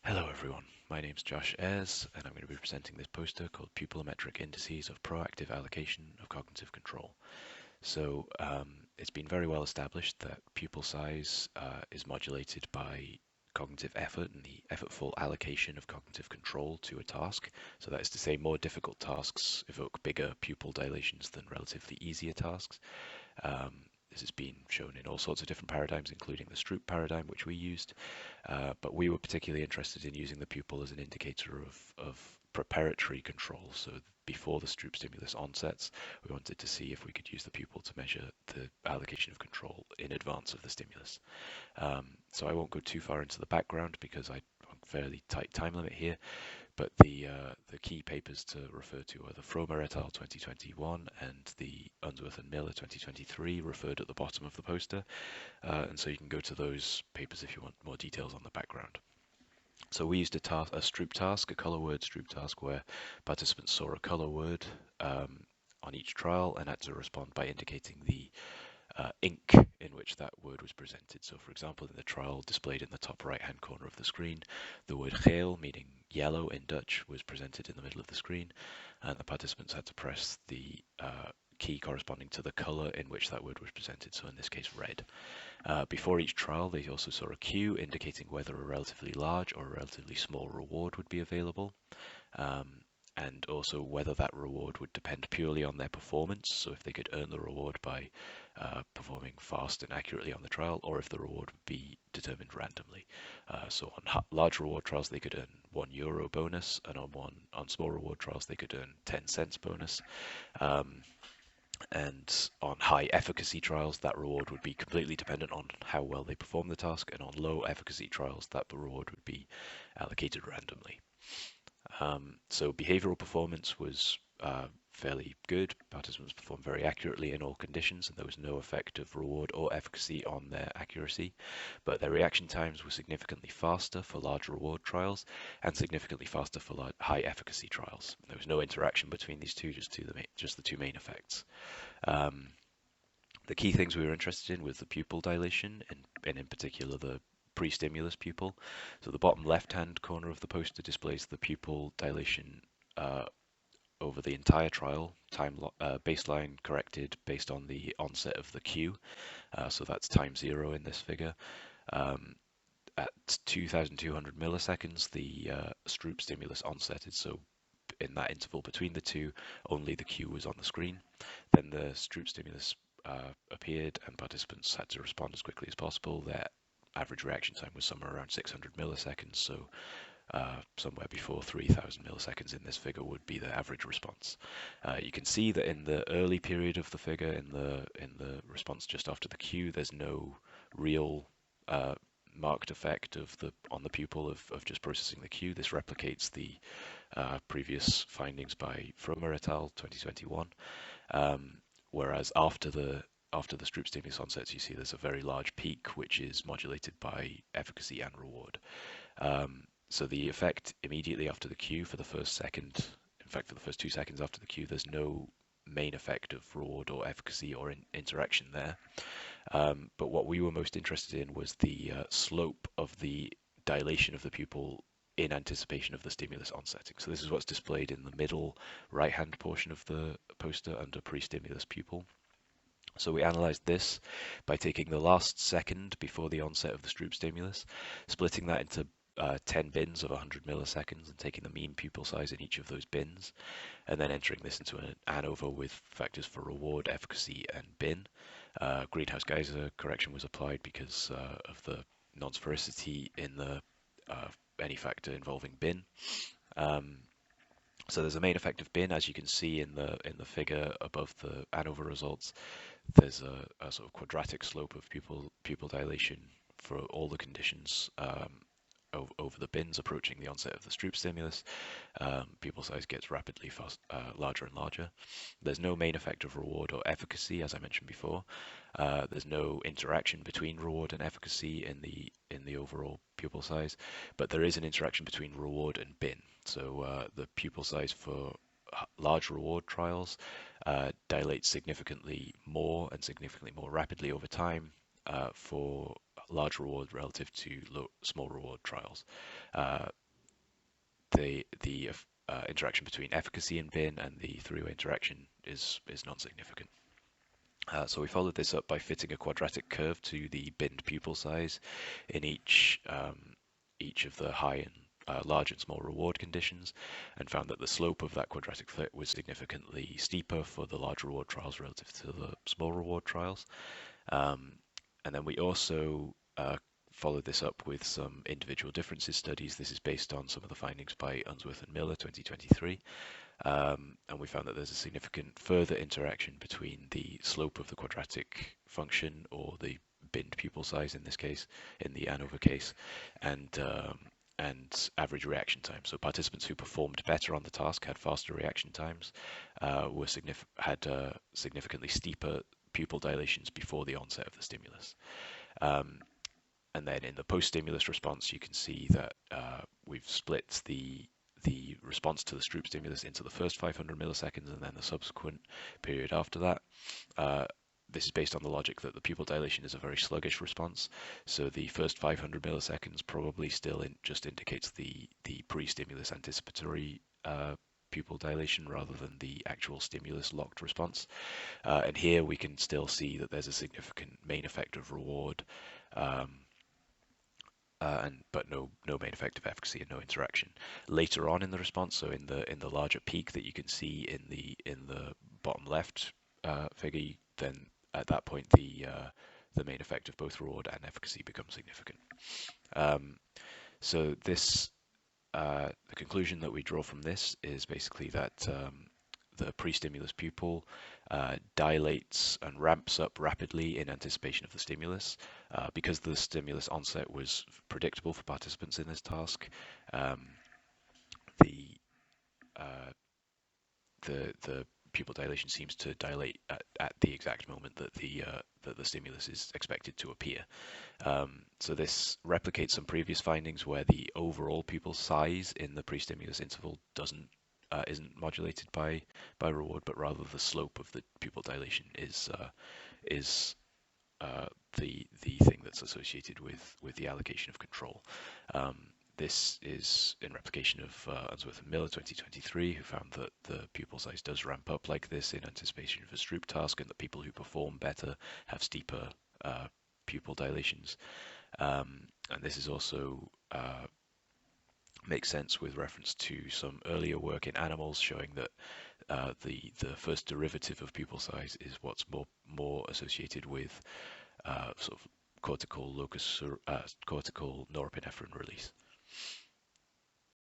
Hello everyone, my name's Josh Eayrs and I'm going to be presenting this poster called Pupillometric Indices of Proactive Allocation of Cognitive Control. It's been very well established that pupil size is modulated by cognitive effort and the effortful allocation of cognitive control to a task. So that is to say, more difficult tasks evoke bigger pupil dilations than relatively easier tasks. This has been shown in all sorts of different paradigms, including the Stroop paradigm, which we used. But we were particularly interested in using the pupil as an indicator of preparatory control. So before the Stroop stimulus onsets, we wanted to see if we could use the pupil to measure the allocation of control in advance of the stimulus. So I won't go too far into the background because I'm fairly tight time limit here. But the key papers to refer to are the Fromer et al. 2021 and the Unsworth and Miller 2023 referred at the bottom of the poster. And so you can go to those papers if you want more details on the background. So we used a Stroop task, a color word Stroop task, where participants saw a color word on each trial and had to respond by indicating the ink in which that word was presented. So for example, in the trial displayed in the top right hand corner of the screen, the word geel, meaning yellow in Dutch, was presented in the middle of the screen, and the participants had to press the key corresponding to the color in which that word was presented, so in this case red. Before each trial, they also saw a cue indicating whether a relatively large or a relatively small reward would be available. And also whether that reward would depend purely on their performance, so if they could earn the reward by performing fast and accurately on the trial, or if the reward would be determined randomly. So on large reward trials they could earn €1 bonus, and on small reward trials they could earn 10 cents bonus. And on high efficacy trials, that reward would be completely dependent on how well they perform the task, and on low efficacy trials, that reward would be allocated randomly. So behavioral performance was fairly good. Participants performed very accurately in all conditions, and there was no effect of reward or efficacy on their accuracy. But their reaction times were significantly faster for large reward trials and significantly faster for high efficacy trials. There was no interaction between these two, just the two main effects. The key things we were interested in was the pupil dilation, and in particular the pre-stimulus pupil. So the bottom left-hand corner of the poster displays the pupil dilation over the entire trial, baseline corrected based on the onset of the cue. So that's time 0 in this figure. At 2,200 milliseconds, the Stroop stimulus onsetted. So in that interval between the two, only the cue was on the screen. Then the Stroop stimulus appeared and participants had to respond as quickly as possible. Their average reaction time was somewhere around 600 milliseconds, so somewhere before 3,000 milliseconds in this figure would be the average response. You can see that in the early period of the figure, in the response just after the cue, there's no real marked effect on the pupil of just processing the cue. This replicates the previous findings by Fromer et al. 2021. Whereas after the Stroop stimulus onsets, you see there's a very large peak, which is modulated by efficacy and reward. So the effect immediately after the cue for the first second, in fact for the first 2 seconds after the cue, there's no main effect of reward or efficacy or interaction there. But what we were most interested in was the slope of the dilation of the pupil in anticipation of the stimulus onsetting. So this is what's displayed in the middle right-hand portion of the poster under pre-stimulus pupil. So we analysed this by taking the last second before the onset of the Stroop stimulus, splitting that into 10 bins of 100 milliseconds and taking the mean pupil size in each of those bins, and then entering this into an ANOVA with factors for reward, efficacy, and bin. Greenhouse Geyser correction was applied because of the non-sphericity in the any factor involving bin. So there's a main effect of bin, as you can see in the figure above the ANOVA results. There's a sort of quadratic slope of pupil dilation for all the conditions over the bins approaching the onset of the Stroop stimulus. Pupil size gets rapidly larger and larger. There's no main effect of reward or efficacy, as I mentioned before. There's no interaction between reward and efficacy in the overall pupil size, but there is an interaction between reward and bin. So the pupil size for large reward trials dilates significantly more and significantly more rapidly over time for large reward relative to small reward trials. uh, the interaction between efficacy and bin and the three-way interaction is non-significant. So we followed this up by fitting a quadratic curve to the binned pupil size in each of the high and large and small reward conditions, and found that the slope of that quadratic fit was significantly steeper for the large reward trials relative to the small reward trials. Um, and then we also followed this up with some individual differences studies. This is based on some of the findings by Unsworth and Miller 2023. And we found that there's a significant further interaction between the slope of the quadratic function, or the binned pupil size in this case, in the ANOVA case, and average reaction time. So participants who performed better on the task had faster reaction times, had significantly steeper pupil dilations before the onset of the stimulus. And then in the post-stimulus response, you can see that we've split the response to the Stroop stimulus into the first 500 milliseconds and then the subsequent period after that. This is based on the logic that the pupil dilation is a very sluggish response, so the first 500 milliseconds probably still just indicates the pre-stimulus anticipatory pupil dilation rather than the actual stimulus locked response. And here we can still see that there's a significant main effect of reward, but no main effect of efficacy and no interaction. Later on in the response, so in the larger peak that you can see in the bottom left figure, then at that point the main effect of both reward and efficacy becomes significant. So this the conclusion that we draw from this is basically that the pre-stimulus pupil dilates and ramps up rapidly in anticipation of the stimulus. Because the stimulus onset was predictable for participants in this task, the the pupil dilation seems to dilate at the exact moment that the stimulus is expected to appear. So this replicates some previous findings where the overall pupil size in the pre-stimulus interval isn't modulated by reward, but rather the slope of the pupil dilation is the thing that's associated with the allocation of control. This is in replication of Unsworth and Miller 2023, who found that the pupil size does ramp up like this in anticipation of a Stroop task, and that people who perform better have steeper pupil dilations. And this is also makes sense with reference to some earlier work in animals showing that the first derivative of pupil size is what's more associated with sort of cortical norepinephrine release.